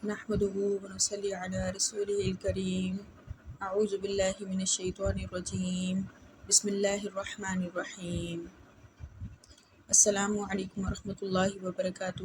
نحمده ونصلي على رسوله الكريم اعوذ باللہ من الشیطان الرجیم بسم اللہ الرحمن الرحیم السلام علیکم ورحمۃ اللہ وبرکاتہ۔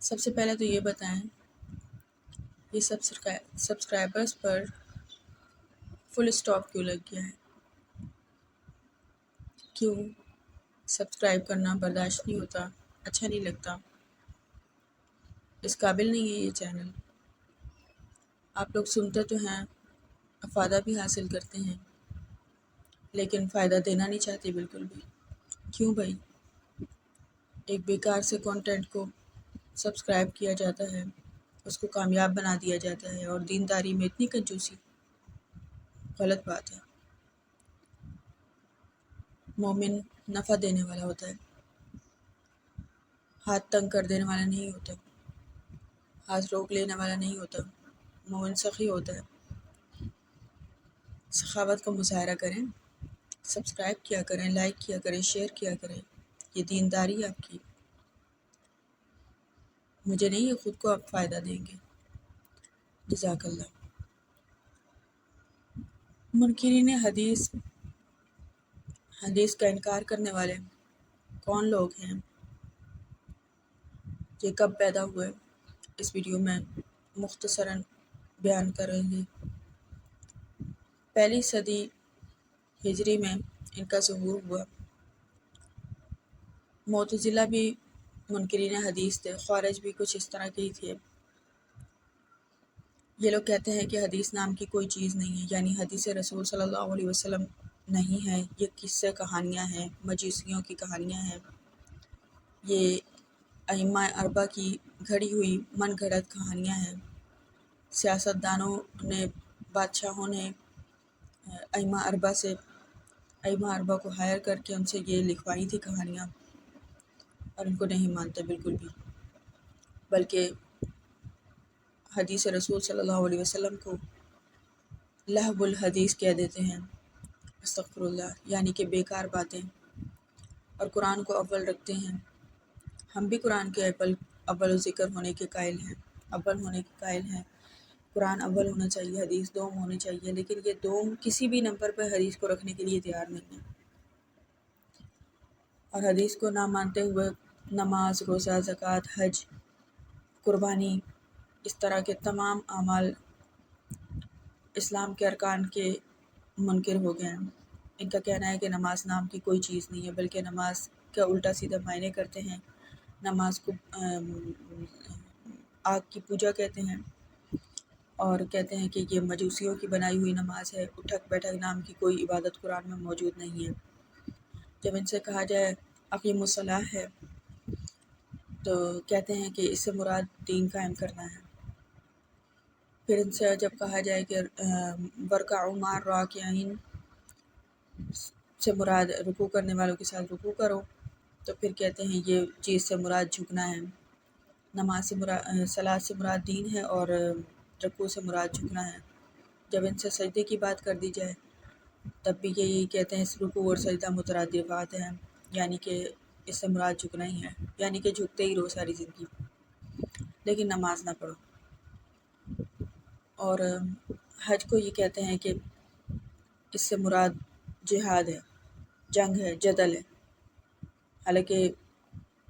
سب سے پہلے تو یہ بتائیں یہ سبسکرائبرز پر فل اسٹاپ کیوں لگ گیا ہے؟ کیوں سبسکرائب کرنا برداشت نہیں ہوتا؟ اچھا نہیں لگتا؟ اس قابل نہیں ہے یہ چینل؟ آپ لوگ سنتے تو ہیں، افادہ بھی حاصل کرتے ہیں، لیکن فائدہ دینا نہیں چاہتے بالکل بھی۔ کیوں بھائی؟ ایک بیکار سے کانٹینٹ کو سبسکرائب کیا جاتا ہے، اس کو کامیاب بنا دیا جاتا ہے، اور دینداری میں اتنی کنجوسی، غلط بات ہے۔ مومن نفع دینے والا ہوتا ہے، ہاتھ تنگ کر دینے والا نہیں ہوتا، ہاتھ روک لینے والا نہیں ہوتا۔ مومن سخی ہوتا ہے۔ سخاوت کا مظاہرہ کریں، سبسکرائب کیا کریں، لائک کیا کریں، شیئر کیا کریں، یہ دینداری ہے آپ کی۔ مجھے نہیں، یہ خود کو آپ فائدہ دیں گے۔ جزاک اللہ۔ منکرین حدیث کا انکار کرنے والے کون لوگ ہیں؟ یہ کب پیدا ہوئے؟ اس ویڈیو میں مختصراً بیان کریں گے۔ پہلی صدی ہجری میں ان کا ظہور ہوا۔ معتزلہ بھی منکرین حدیث تھے، خوارج بھی کچھ اس طرح کے ہی تھے۔ یہ لوگ کہتے ہیں کہ حدیث نام کی کوئی چیز نہیں ہے، یعنی حدیث رسول صلی اللہ علیہ وسلم نہیں ہے، یہ قصے کہانیاں ہیں، مجوسیوں کی کہانیاں ہیں، یہ ائمہ اربعہ کی گھڑی ہوئی من گھڑت کہانیاں ہیں۔ سیاست دانوں نے، بادشاہوں نے ائمہ اربعہ کو ہائر کر کے ان سے یہ لکھوائی تھی کہانیاں، اور ان کو نہیں مانتے بالکل بھی، بلکہ حدیث رسول صلی اللہ علیہ وسلم کو لہو الحدیث کہہ دیتے ہیں، استغفر اللہ، یعنی کہ بیکار باتیں، اور قرآن کو اول رکھتے ہیں۔ ہم بھی قرآن کے اول و ذکر ہونے کے قائل ہیں، اول ہونے کے قائل ہیں۔ قرآن اول ہونا چاہیے، حدیث دوم ہونی چاہیے، لیکن یہ دوم کسی بھی نمبر پر حدیث کو رکھنے کے لیے تیار نہیں ہے۔ اور حدیث کو نہ مانتے ہوئے نماز، روزہ، زکوٰۃ، حج، قربانی، اس طرح کے تمام اعمال اسلام کے ارکان کے منکر ہو گئے ہیں۔ ان کا کہنا ہے کہ نماز نام کی کوئی چیز نہیں ہے، بلکہ نماز کا الٹا سیدھا معنی کرتے ہیں۔ نماز کو آگ کی پوجا کہتے ہیں، اور کہتے ہیں کہ یہ مجوسیوں کی بنائی ہوئی نماز ہے۔ اٹھک بیٹھک نام کی کوئی عبادت قرآن میں موجود نہیں ہے۔ جب ان سے کہا جائے اقیم الصلاۃ ہے تو کہتے ہیں کہ اس سے مراد دین قائم کرنا ہے۔ پھر ان سے جب کہا جائے کہ ورکعوا مع الراکعین سے مراد رکوع کرنے والوں کے ساتھ رکوع کرو، تو پھر کہتے ہیں یہ چیز سے مراد جھکنا ہے۔ نماز سے مراد، صلاۃ سے مراد دین ہے، اور رکوع سے مراد جھکنا ہے۔ جب ان سے سجدے کی بات کر دی جائے تب بھی یہی کہتے ہیں رکوع اور سجدہ مترادفات ہیں، یعنی کہ اس سے مراد جھکنا ہی ہے، یعنی کہ جھکتے ہی رہو ساری زندگی، لیکن نماز نہ پڑھو۔ اور حج کو یہ کہتے ہیں کہ اس سے مراد جہاد ہے، جنگ ہے، جدل ہے، حالانکہ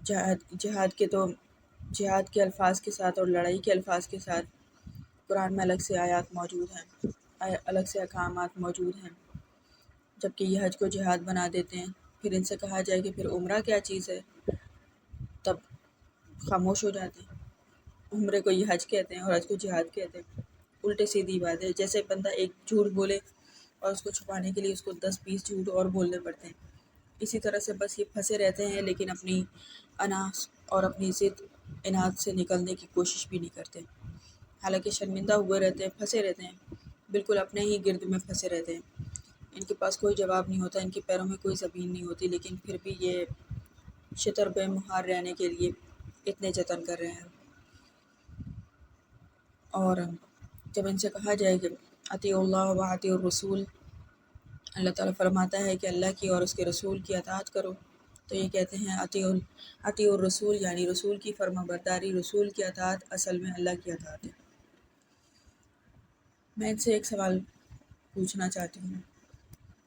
جہاد کے الفاظ کے ساتھ اور لڑائی کے الفاظ کے ساتھ قرآن میں الگ سے آیات موجود ہیں، الگ سے احکامات موجود ہیں، جبکہ یہ حج کو جہاد بنا دیتے ہیں۔ پھر ان سے کہا جائے کہ پھر عمرہ کیا چیز ہے، تب خاموش ہو جاتے ہیں۔ عمرے کو یہ حج کہتے ہیں اور حج کو جہاد کہتے ہیں۔ الٹے سیدھی بات ہے، جیسے بندہ ایک جھوٹ بولے اور اس کو چھپانے کے لیے اس کو 10-20 جھوٹ اور بولنے پڑتے ہیں۔ اسی طرح سے بس یہ پھنسے رہتے ہیں، لیکن اپنی انا اور اپنی ضد اناد سے نکلنے کی کوشش بھی نہیں کرتے، حالانکہ شرمندہ ہوئے رہتے ہیں، پھنسے رہتے ہیں، بالکل اپنے ہی گرد میں پھنسے رہتے ہیں۔ ان کے پاس کوئی جواب نہیں ہوتا، ان کے پیروں میں کوئی زمین نہیں ہوتی، لیکن پھر بھی یہ شتر بے مہار رہنے کے لیے اتنے جتن کر رہے ہیں۔ اور جب ان سے کہا جائے کہ اطیعوا اللہ و اطیعوا الرسول، اللہ تعالیٰ فرماتا ہے کہ اللہ کی اور اس کے رسول کی اطاعت کرو، تو یہ کہتے ہیں اطیع الرسول، یعنی رسول کی فرما برداری، رسول کی اطاعت اصل میں اللہ کی اطاعت ہے۔ میں ان سے ایک سوال پوچھنا چاہتی ہوں،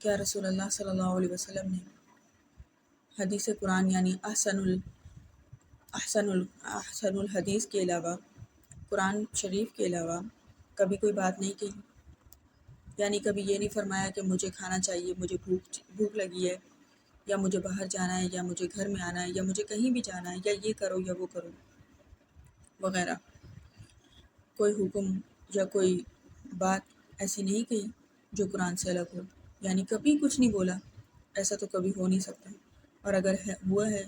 کیا رسول اللہ صلی اللہ علیہ وسلم نے حدیث قرآن یعنی احسن الحدیث کے علاوہ، قرآن شریف کے علاوہ کبھی کوئی بات نہیں کہی؟ یعنی کبھی یہ نہیں فرمایا کہ مجھے کھانا چاہیے، مجھے بھوک لگی ہے، یا مجھے باہر جانا ہے، یا مجھے گھر میں آنا ہے، یا مجھے کہیں بھی جانا ہے، یا یہ کرو یا وہ کرو وغیرہ؟ کوئی حکم یا کوئی بات ایسی نہیں کہی جو قرآن سے الگ ہو، یعنی کبھی کچھ نہیں بولا؟ ایسا تو کبھی ہو نہیں سکتا، اور اگر ہوا ہے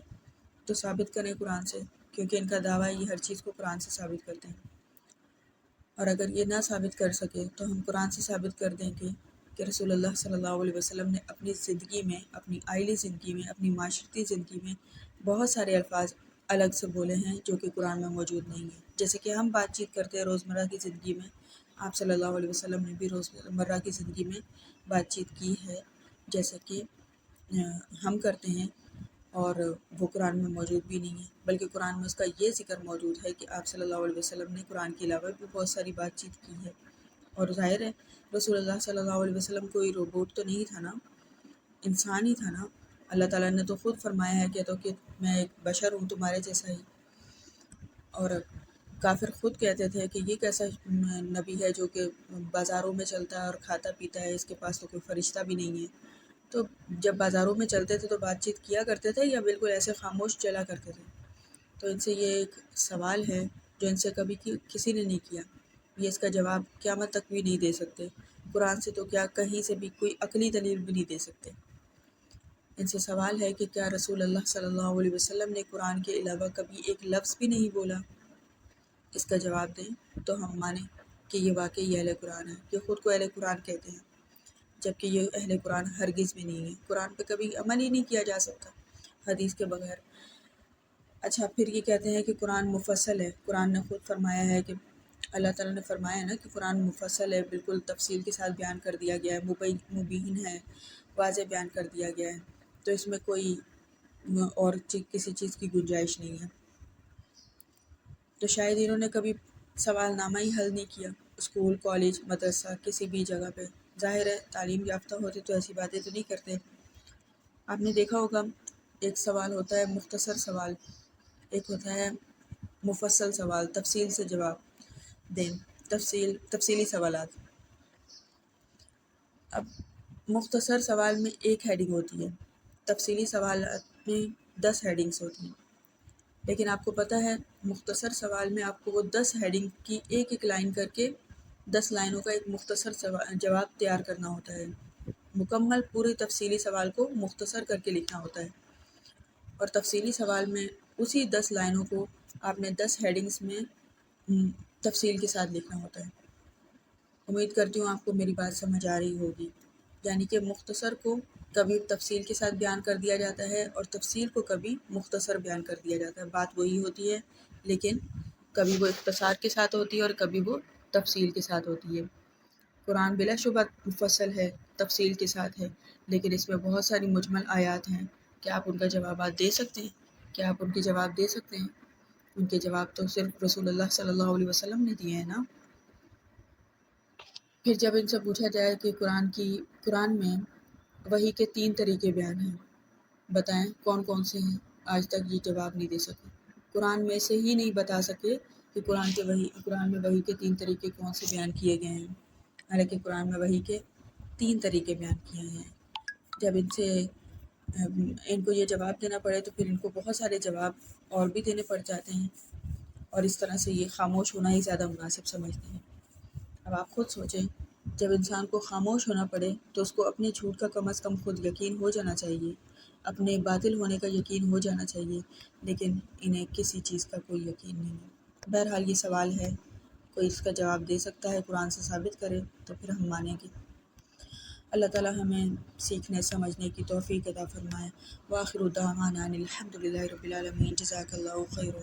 تو ثابت کریں قرآن سے، کیونکہ ان کا دعویٰ یہ ہر چیز کو قرآن سے ثابت کرتے ہیں۔ اور اگر یہ نہ ثابت کر سکے تو ہم قرآن سے ثابت کر دیں کہ رسول اللہ صلی اللہ علیہ وسلم نے اپنی زندگی میں، اپنی آئلی زندگی میں، اپنی معاشرتی زندگی میں بہت سارے الفاظ الگ سے بولے ہیں جو کہ قرآن میں موجود نہیں ہیں۔ جیسے کہ ہم بات چیت کرتے ہیں روزمرہ کی زندگی میں، آپ صلی اللہ علیہ وسلم نے بھی روزمرہ کی زندگی میں بات چیت کی ہے جیسا کہ ہم کرتے ہیں، اور وہ قرآن میں موجود بھی نہیں ہے، بلکہ قرآن میں اس کا یہ ذکر موجود ہے کہ آپ صلی اللہ علیہ وسلم نے قرآن کے علاوہ بھی بہت ساری بات چیت کی ہے۔ اور ظاہر ہے رسول اللہ صلی اللہ علیہ وسلم کوئی روبوٹ تو نہیں تھا نا، انسان ہی تھا نا۔ اللہ تعالیٰ نے تو خود فرمایا ہے کہ میں ایک بشر ہوں تمہارے جیسا ہی۔ اور کافر خود کہتے تھے کہ یہ کیسا نبی ہے جو کہ بازاروں میں چلتا ہے اور کھاتا پیتا ہے، اس کے پاس تو کوئی فرشتہ بھی نہیں ہے۔ تو جب بازاروں میں چلتے تھے تو بات چیت کیا کرتے تھے یا بالکل ایسے خاموش چلا کرتے تھے؟ تو ان سے یہ ایک سوال ہے جو ان سے کبھی کسی نے نہیں کیا، یہ اس کا جواب قیامت تک بھی نہیں دے سکتے، قرآن سے تو کیا کہیں سے بھی کوئی عقلی دلیل بھی نہیں دے سکتے۔ ان سے سوال ہے کہ کیا رسول اللہ صلی اللہ علیہ وسلم نے قرآن کے علاوہ کبھی ایک لفظ بھی نہیں بولا؟ اس کا جواب دیں تو ہم مانیں کہ یہ واقعی اہل قرآن ہے، یہ خود کو اہل قرآن کہتے ہیں، جبکہ یہ اہل قرآن ہرگز بھی نہیں ہے۔ قرآن پہ کبھی عمل ہی نہیں کیا جا سکتا حدیث کے بغیر۔ اچھا، پھر یہ کہتے ہیں کہ قرآن مفصل ہے، قرآن نے خود فرمایا ہے کہ اللہ تعالیٰ نے فرمایا نا کہ قرآن مفصل ہے، بالکل تفصیل کے ساتھ بیان کر دیا گیا ہے، مبین ہے، واضح بیان کر دیا گیا ہے، تو اس میں کوئی اور کسی چیز کی گنجائش نہیں ہے۔ تو شاید انہوں نے کبھی سوال نامہ ہی حل نہیں کیا، اسکول، کالج، مدرسہ، کسی بھی جگہ پہ۔ ظاہر ہے تعلیم یافتہ ہوتے تو ایسی باتیں تو نہیں کرتے۔ آپ نے دیکھا ہوگا ایک سوال ہوتا ہے مختصر سوال، ایک ہوتا ہے مفصل سوال، تفصیل سے جواب دیں، تفصیلی سوالات۔ اب مختصر سوال میں ایک ہیڈنگ ہوتی ہے، تفصیلی سوالات میں 10 ہیڈنگس ہوتی ہیں، لیکن آپ کو پتہ ہے مختصر سوال میں آپ کو وہ 10 ہیڈنگ کی ایک لائن کر کے 10 لائنوں کا ایک مختصر جواب تیار کرنا ہوتا ہے، مکمل پوری تفصیلی سوال کو مختصر کر کے لکھنا ہوتا ہے، اور تفصیلی سوال میں اسی 10 لائنوں کو آپ نے 10 ہیڈنگس میں تفصیل کے ساتھ لکھنا ہوتا ہے۔ امید کرتی ہوں آپ کو میری بات سمجھ آ رہی ہوگی، یعنی کہ مختصر کو کبھی تفصیل کے ساتھ بیان کر دیا جاتا ہے اور تفصیل کو کبھی مختصر بیان کر دیا جاتا ہے، بات وہی ہوتی ہے لیکن کبھی وہ اختصار کے ساتھ ہوتی ہے اور کبھی وہ تفصیل کے ساتھ ہوتی ہے۔ قرآن بلا شبہ مفصل ہے، تفصیل کے ساتھ ہے، لیکن اس میں بہت ساری مجمل آیات ہیں، کیا آپ ان کا جوابات دے سکتے ہیں؟ کیا آپ ان کے جواب دے سکتے ہیں؟ ان کے جواب تو صرف رسول اللہ صلی اللہ علیہ وسلم نے دیے ہیں نا۔ پھر جب ان سے پوچھا جائے کہ قرآن میں وحی کے 3 طریقے بیان ہیں، بتائیں کون کون سے ہیں؟ آج تک یہ جواب نہیں دے سکے، قرآن میں سے ہی نہیں بتا سکے کہ قرآن میں وحی کے 3 طریقے کون سے بیان کیے گئے ہیں، حالانکہ قرآن میں وحی کے 3 طریقے بیان کیے ہیں۔ جب ان کو یہ جواب دینا پڑے تو پھر ان کو بہت سارے جواب اور بھی دینے پڑ جاتے ہیں، اور اس طرح سے یہ خاموش ہونا ہی زیادہ مناسب سمجھتے ہیں۔ اب آپ خود سوچیں، جب انسان کو خاموش ہونا پڑے تو اس کو اپنے جھوٹ کا کم از کم خود یقین ہو جانا چاہیے، اپنے باطل ہونے کا یقین ہو جانا چاہیے، لیکن انہیں کسی چیز کا کوئی یقین نہیں ہے۔ بہرحال یہ سوال ہے، کوئی اس کا جواب دے سکتا ہے، قرآن سے ثابت کرے تو پھر ہم مانیں گے۔ اللہ تعالیٰ ہمیں سیکھنے سمجھنے کی توفیق عطا فرمائے۔ وآخر دعوانا ان الحمد للہ رب العالمین۔ جزاک اللہ خیر۔